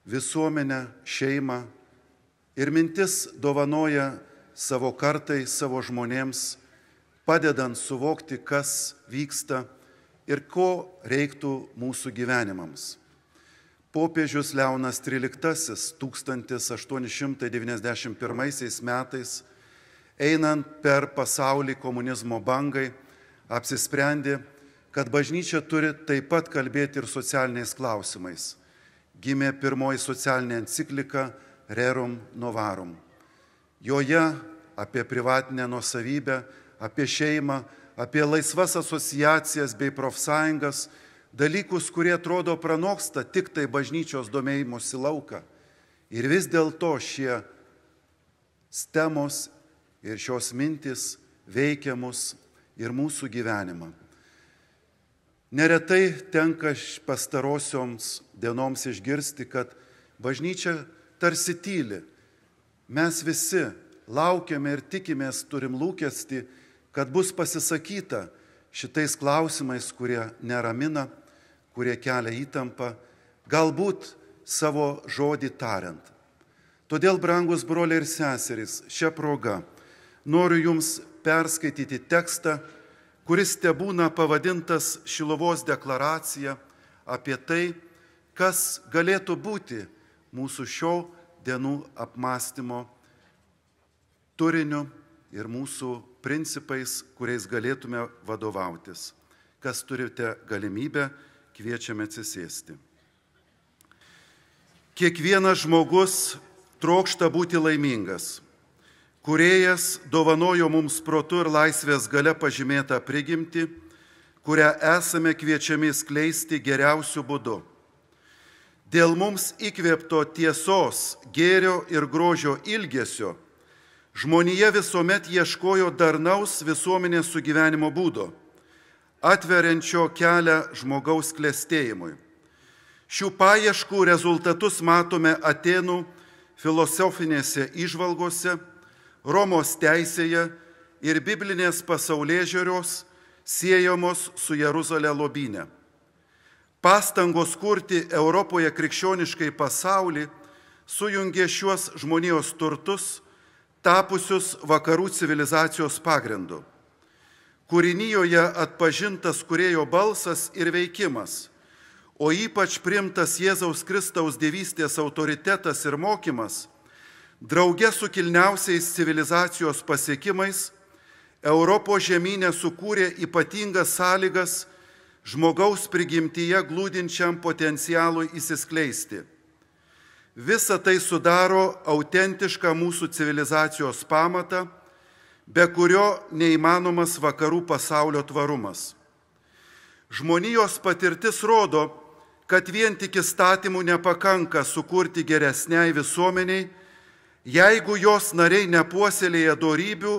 visuomenę, šeimą ir mintis dovanoja savo kartai, savo žmonėms, padedant suvokti, kas vyksta ir ko reiktų mūsų gyvenimams. Popiežius Leonas XIII 1891 metais, einant per pasaulį komunizmo bangai, apsisprendė, kad bažnyčia turi taip pat kalbėti ir socialiniais klausimais. Gimė pirmoji socialinė enciklika Rerum Novarum. Joje apie privatinę nuosavybę, apie šeimą, apie laisvas asociacijas bei profsąjungas, dalykus, kurie atrodo pranoksta tik tai bažnyčios domėjimosi lauką. Ir vis dėlto šie temos ir šios mintis veikia mus ir mūsų gyvenimą. Neretai tenka pastarosioms dienoms išgirsti, kad bažnyčia tarsi tyli. Mes visi laukiame ir tikimės, turim lūkestį, kad bus pasisakyta šitais klausimais, kurie neramina, kurie kelia įtampą, galbūt savo žodį tariant. Todėl, brangus broliai ir seserys, šią progą noriu jums perskaityti tekstą, kuris tebūna pavadintas Šiluvos deklaracija apie tai, kas galėtų būti mūsų šio dienų apmąstymo turiniu ir mūsų principais, kuriais galėtume vadovautis. Kas turite galimybę, kviečiame atsisėsti. Kiekvienas žmogus trokšta būti laimingas. Kūrėjas dovanojo mums protu ir laisvės galia pažymėtą prigimtį, kurią esame kviečiami skleisti geriausiu būdu. Dėl mums įkvėpto tiesos, gėrio ir grožio ilgesio, žmonija visuomet ieškojo darnaus visuomenės sugyvenimo būdo, atveriančio kelią žmogaus klestėjimui. Šių paieškų rezultatus matome Atėnų filosofinėse įžvalgose, Romos teisėje ir biblinės pasaulėžiūros siejamos su Jeruzalė lobyne. Pastangos kurti Europoje krikščioniškai pasaulį sujungė šiuos žmonijos turtus, tapusius vakarų civilizacijos pagrindu. Kūrinijoje atpažintas kūrėjo balsas ir veikimas, o ypač priimtas Jėzaus Kristaus dievystės autoritetas ir mokymas, drauge su kilniausiais civilizacijos pasiekimais, Europos žemynė sukūrė ypatingas sąlygas žmogaus prigimtyje glūdinčiam potencialui įsiskleisti. Visa tai sudaro autentišką mūsų civilizacijos pamatą, be kurio neįmanomas vakarų pasaulio tvarumas. Žmonijos patirtis rodo, kad vien tik įstatymų nepakanka sukurti geresniai visuomeniai, jeigu jos nariai nepuoselėja dorybių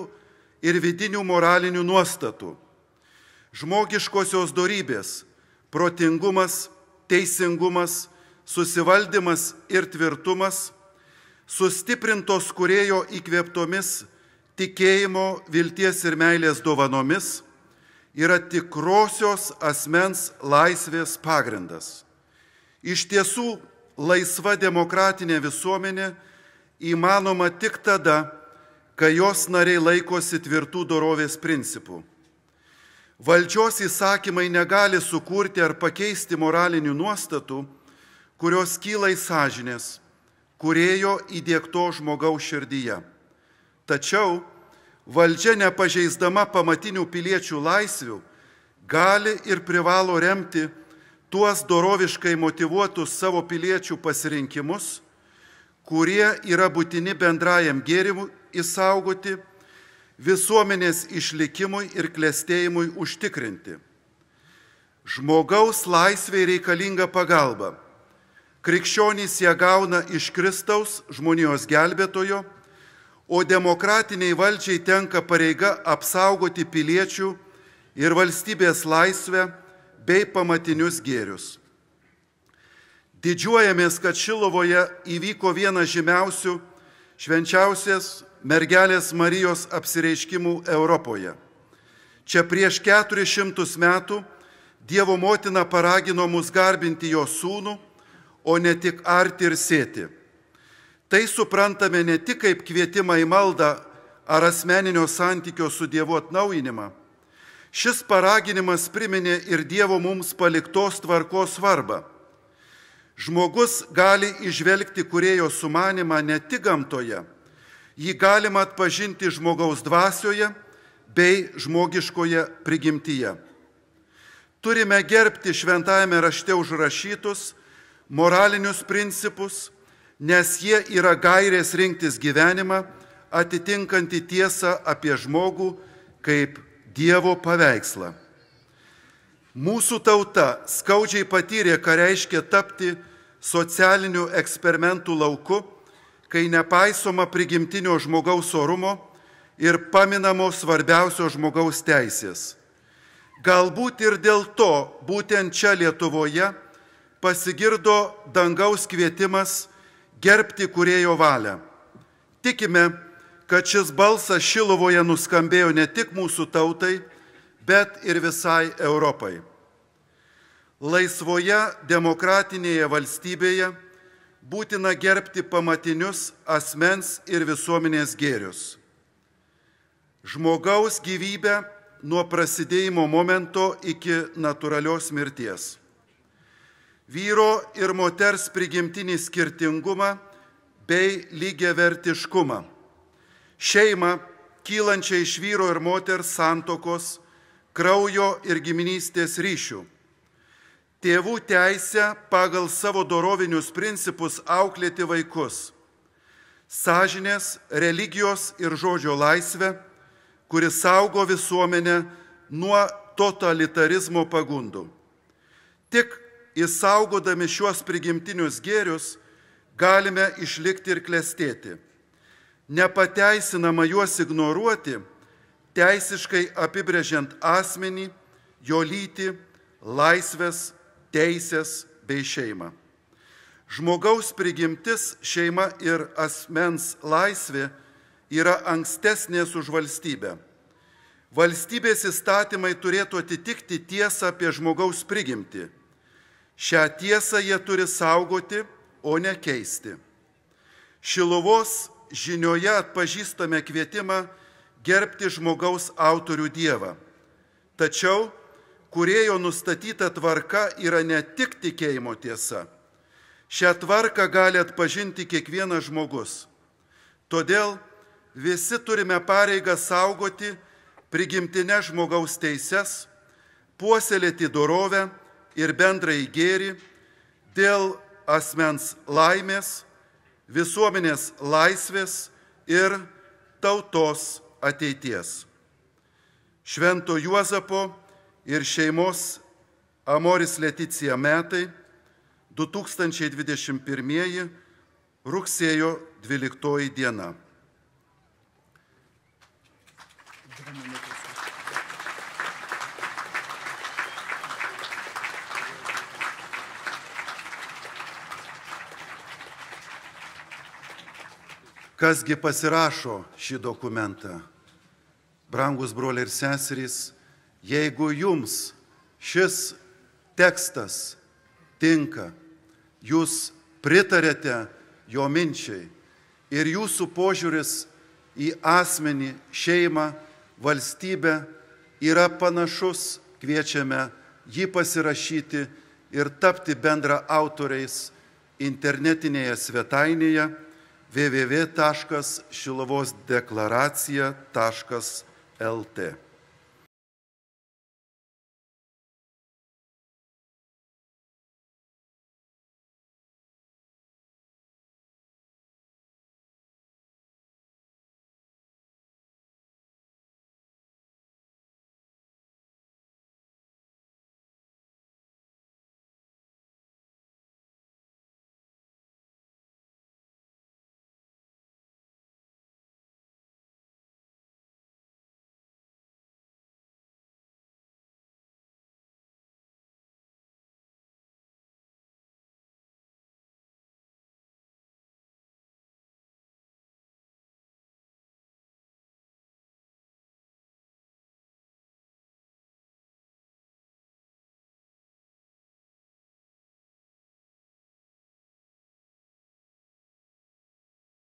ir vidinių moralinių nuostatų. Žmogiškosios dorybės – protingumas, teisingumas, susivaldymas ir tvirtumas – sustiprintos kūrėjo įkvėptomis tikėjimo, vilties ir meilės dovanomis – yra tikrosios asmens laisvės pagrindas. Iš tiesų, laisva demokratinė visuomenė įmanoma tik tada, kai jos nariai laikosi tvirtų dorovės principų. Valdžios įsakymai negali sukurti ar pakeisti moralinių nuostatų, kurios kyla iš sąžinės, kūrėjo įdiegto žmogaus širdyje. Tačiau valdžia, nepažeisdama pamatinių piliečių laisvių, gali ir privalo remti tuos doroviškai motyvuotus savo piliečių pasirinkimus, kurie yra būtini bendrajam gėrimui išsaugoti, visuomenės išlikimui ir klestėjimui užtikrinti. Žmogaus laisvei reikalinga pagalba. Krikščionys ją gauna iš Kristaus, žmonijos gelbėtojo, o demokratiniai valdžiai tenka pareiga apsaugoti piliečių ir valstybės laisvę bei pamatinius gėrius. Didžiuojamės, kad Šiluvoje įvyko vienas žymiausių švenčiausios mergelės Marijos apsireiškimų Europoje. Čia prieš 400 metų Dievo motina paragino mus garbinti jo sūnų, o ne tik arti ir sėti. Tai suprantame ne tik kaip kvietimą į maldą ar asmeninio santykio su Dievu atnaujinimą. Šis paraginimas priminė ir Dievo mums paliktos tvarkos svarbą. Žmogus gali įžvelgti Kūrėjo sumanimą ne tik gamtoje, jį galima atpažinti žmogaus dvasioje bei žmogiškoje prigimtyje. Turime gerbti šventajame rašte užrašytus moralinius principus, nes jie yra gairės rinktis gyvenimą, atitinkantį tiesą apie žmogų kaip Dievo paveikslą. Mūsų tauta skaudžiai patyrė, ką reiškia tapti socialinių eksperimentų lauku, kai nepaisoma prigimtinio žmogaus orumo ir paminamos svarbiausios žmogaus teisės. Galbūt ir dėl to būtent čia Lietuvoje pasigirdo dangaus kvietimas gerbti Kūrėjo valią. Tikime, kad šis balsas Šiluvoje nuskambėjo ne tik mūsų tautai, bet ir visai Europai. Laisvoje demokratinėje valstybėje būtina gerbti pamatinius asmens ir visuomenės gėrius. Žmogaus gyvybę nuo prasidėjimo momento iki natūralios mirties. Vyro ir moters prigimtinį skirtingumą bei lygiavertiškumą. Šeimą, kylančią iš vyro ir moters santuokos, kraujo ir giminystės ryšių. Tėvų teisę pagal savo dorovinius principus auklėti vaikus. Sąžinės, religijos ir žodžio laisvę, kuris saugo visuomenę nuo totalitarizmo pagundų. Tik išsaugodami šiuos prigimtinius gėrius galime išlikti ir klestėti. Nepateisinama juos ignoruoti, teisiškai apibrėžiant asmenį, jo lytį, laisvės, teisės bei šeimą. Žmogaus prigimtis, šeima ir asmens laisvė yra ankstesnės už valstybę. Valstybės įstatymai turėtų atitikti tiesą apie žmogaus prigimtį. Šią tiesą jie turi saugoti, o ne keisti. Šiluvos žinioje atpažįstame kvietimą gerbti žmogaus autorių Dievą. Tačiau Kūrėjo nustatyta tvarka yra ne tik tikėjimo tiesa. Šią tvarką gali atpažinti kiekvienas žmogus. Todėl visi turime pareigą saugoti prigimtinės žmogaus teises, puoselėti dorovę ir bendrąjį gėrį dėl asmens laimės, visuomenės laisvės ir tautos ateities. Švento Juozapo ir šeimos Amoris Leticija metai 2021 rugsėjo 12 diena. Kasgi pasirašo šį dokumentą? Brangus broliai ir seserys, jeigu jums šis tekstas tinka, jūs pritarėte jo minčiai ir jūsų požiūris į asmenį, šeimą, valstybę yra panašus, kviečiame jį pasirašyti ir tapti bendra autoriais internetinėje svetainėje www.šiluvosdeklaracija.lt.